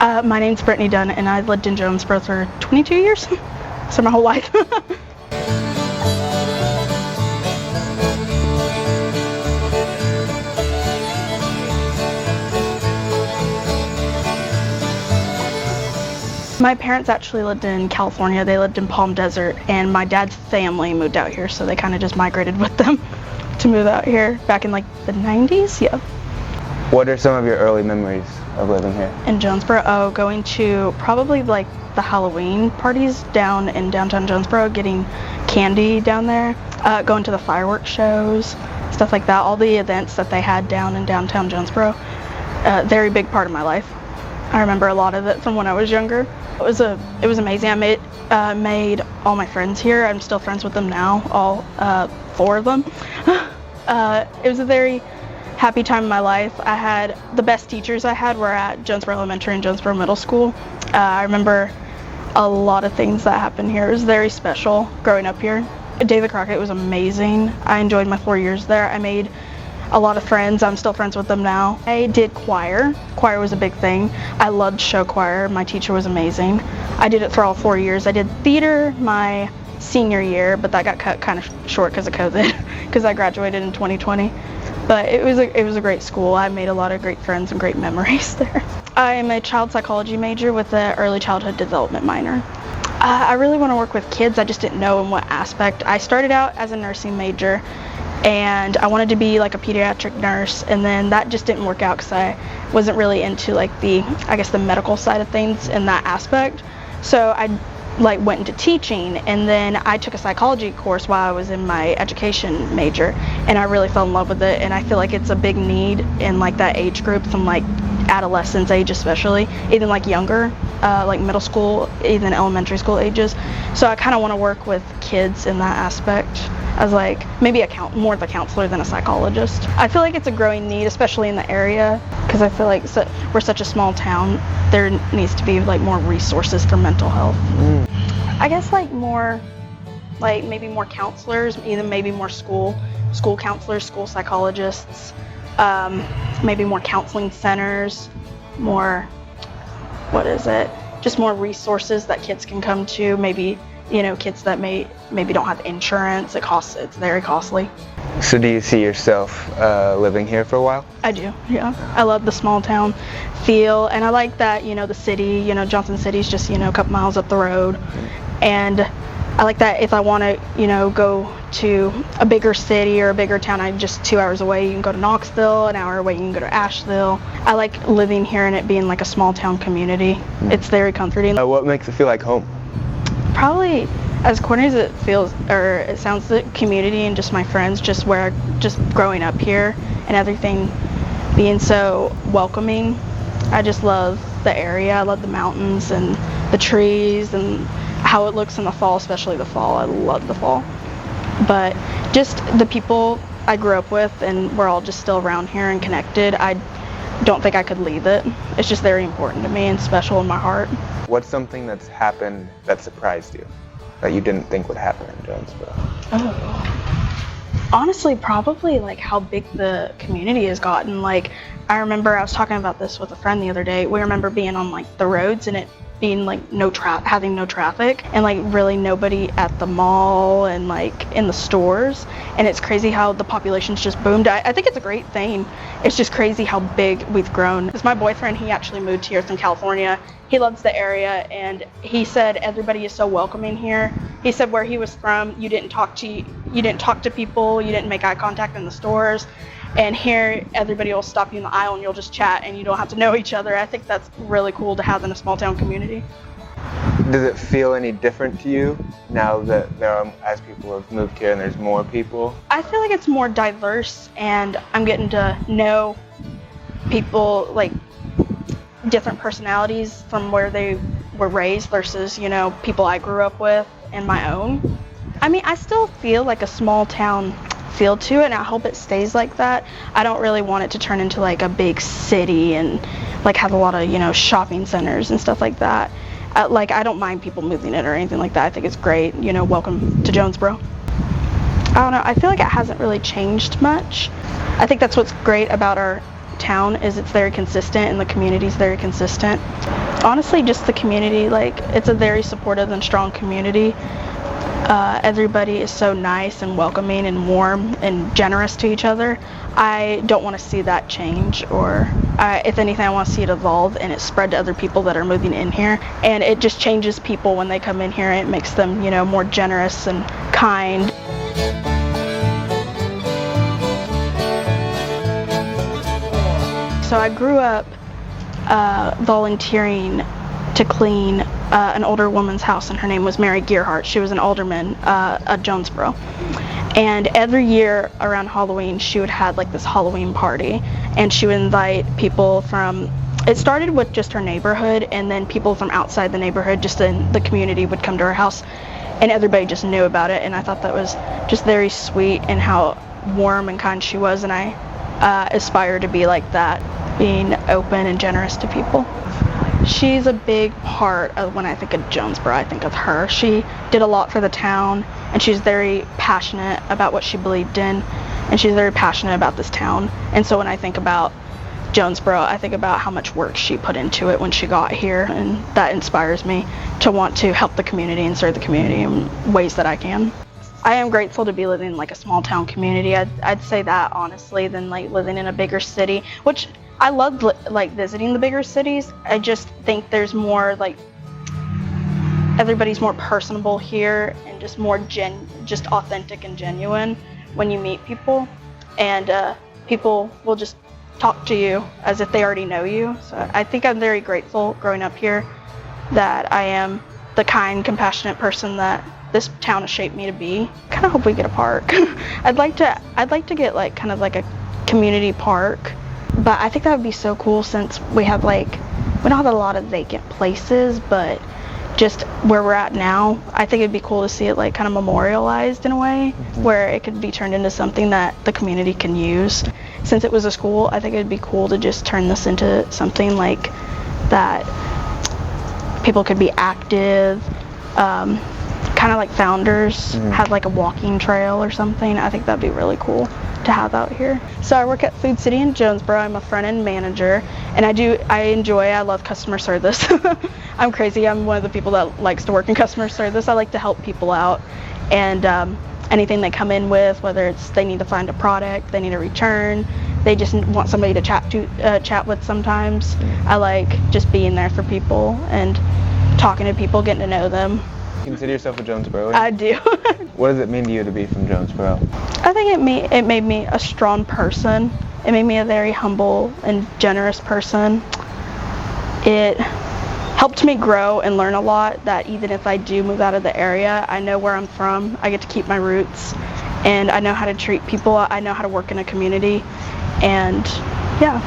My name's Brittany Dunn, and I lived in Jonesborough for 22 years, so my whole life. My parents actually lived in California. They lived in Palm Desert, and my dad's family moved out here, so they kind of just migrated with them to move out here back in like the 90s. Yeah. What are some of your early memories of living here? In Jonesborough, oh, going to probably like the Halloween parties down in downtown Jonesborough, getting candy down there, going to the firework shows, stuff like that. All the events that they had down in downtown Jonesborough, very big part of my life. I remember a lot of it from when I was younger. It was amazing. I made all my friends here. I'm still friends with them now, all 4 of them. It was a very happy time in my life. I had the best teachers I had were at Jonesborough Elementary and Jonesborough Middle School. I remember a lot of things that happened here. It was very special growing up here. David Crockett was amazing. I enjoyed my 4 years there. I made a lot of friends. I'm still friends with them now. I did choir. Choir was a big thing. I loved show choir. My teacher was amazing. I did it for all 4 years. I did theater my senior year, but that got cut kind of short because of COVID, because I graduated in 2020. But it was a great school. I made a lot of great friends and great memories there. I'm a child psychology major with an early childhood development minor. I really want to work with kids. I just didn't know in what aspect. I started out as a nursing major, and I wanted to be like a pediatric nurse, and then that just didn't work out because I wasn't really into like the medical side of things in that aspect. So I went into teaching, and then I took a psychology course while I was in my education major, and I really fell in love with it. And I feel like it's a big need in like that age group, from like adolescence age especially, even like younger, like middle school, even elementary school ages. So I kind of want to work with kids in that aspect as like maybe more of a counselor than a psychologist. I feel like it's a growing need, especially in the area, because I feel like we're such a small town. There needs to be like more resources for mental health. I guess like more, like maybe more counselors, even maybe more school counselors, school psychologists, maybe more counseling centers, more, just more resources that kids can come to. Maybe, kids that maybe don't have insurance. It's very costly. So do you see yourself living here for a while? I do, yeah. I love the small town feel, and I like that, the city, Johnson City's just, a couple miles up the road. And I like that if I want to, go to a bigger city or a bigger town, I'm just 2 hours away. You can go to Knoxville, an hour away you can go to Asheville. I like living here and it being like a small town community. It's very comforting. What makes it feel like home? Probably, as corny as it feels, or it sounds, the community and just my friends, just growing up here and everything being so welcoming. I just love the area. I love the mountains and the trees and how it looks in the fall, especially the fall. I love the fall. But just the people I grew up with, and we're all just still around here and connected. I don't think I could leave it. It's just very important to me and special in my heart. What's something that's happened that surprised you, that you didn't think would happen in Jonesborough? Honestly, probably like how big the community has gotten. Like, I remember I was talking about this with a friend the other day. We remember being on like the roads and it being like having no traffic, and like really nobody at the mall and like in the stores. And it's crazy how the population's just boomed. I think it's a great thing. It's just crazy how big we've grown. Because my boyfriend, he actually moved here from California. He loves the area, and he said everybody is so welcoming here. He said where he was from, you didn't talk to people, you didn't make eye contact in the stores. And here, everybody will stop you in the aisle and you'll just chat and you don't have to know each other. I think that's really cool to have in a small town community. Does it feel any different to you now that as people have moved here and there's more people? I feel like it's more diverse, and I'm getting to know people, like different personalities from where they were raised versus, people I grew up with and my own. I mean, I still feel like a small town feel to it, and I hope it stays like that. I don't really want it to turn into like a big city and like have a lot of shopping centers and stuff like that. I don't mind people moving in or anything like that. I think it's great. Welcome to Jonesborough. I don't know, I feel like it hasn't really changed much. I think that's what's great about our town is it's very consistent and the community's very consistent. Honestly, just the community, like, it's a very supportive and strong community. Everybody is so nice and welcoming and warm and generous to each other. I don't want to see that change, or if anything, I want to see it evolve and it spread to other people that are moving in here. And it just changes people when they come in here, and it makes them, you know, more generous and kind. So I grew up volunteering to clean an older woman's house, and her name was Mary Gearhart. She was an alderman at Jonesborough. And every year around Halloween, she would have like this Halloween party, and she would invite people from, it started with just her neighborhood, and then people from outside the neighborhood, just in the community, would come to her house, and everybody just knew about it. And I thought that was just very sweet, and how warm and kind she was, and I aspire to be like that, being open and generous to people. She's a big part of when I think of Jonesborough. I think of her. She did a lot for the town, and she's very passionate about what she believed in, and she's very passionate about this town. And so when I think about Jonesborough, I think about how much work she put into it when she got here, and that inspires me to want to help the community and serve the community in ways that I can. I am grateful to be living in like a small town community. I'd say that honestly, than like living in a bigger city, which I love like visiting the bigger cities. I just think there's more like, everybody's more personable here, and just more just authentic and genuine when you meet people, and people will just talk to you as if they already know you. So I think I'm very grateful growing up here that I am the kind, compassionate person that this town has shaped me to be. Kind of hope we get a park. I'd like to get like kind of like a community park, but I think that would be so cool, since we don't have a lot of vacant places, but just where we're at now, I think it'd be cool to see it like kind of memorialized in a way, where it could be turned into something that the community can use. Since it was a school, I think it'd be cool to just turn this into something like that people could be active, kind of like Founders had like a walking trail or something. I think that'd be really cool to have out here. So I work at Food City in Jonesborough. I'm a front end manager, and I love customer service. I'm crazy. I'm one of the people that likes to work in customer service. I like to help people out, and anything they come in with, whether it's they need to find a product, they need a return, they just want somebody to chat with sometimes. I like just being there for people and talking to people, getting to know them. Consider yourself a Jonesborough? I do. What does it mean to you to be from Jonesborough? I think it made me a strong person. It made me a very humble and generous person. It helped me grow and learn a lot, that even if I do move out of the area, I know where I'm from. I get to keep my roots, and I know how to treat people. I know how to work in a community, and yeah.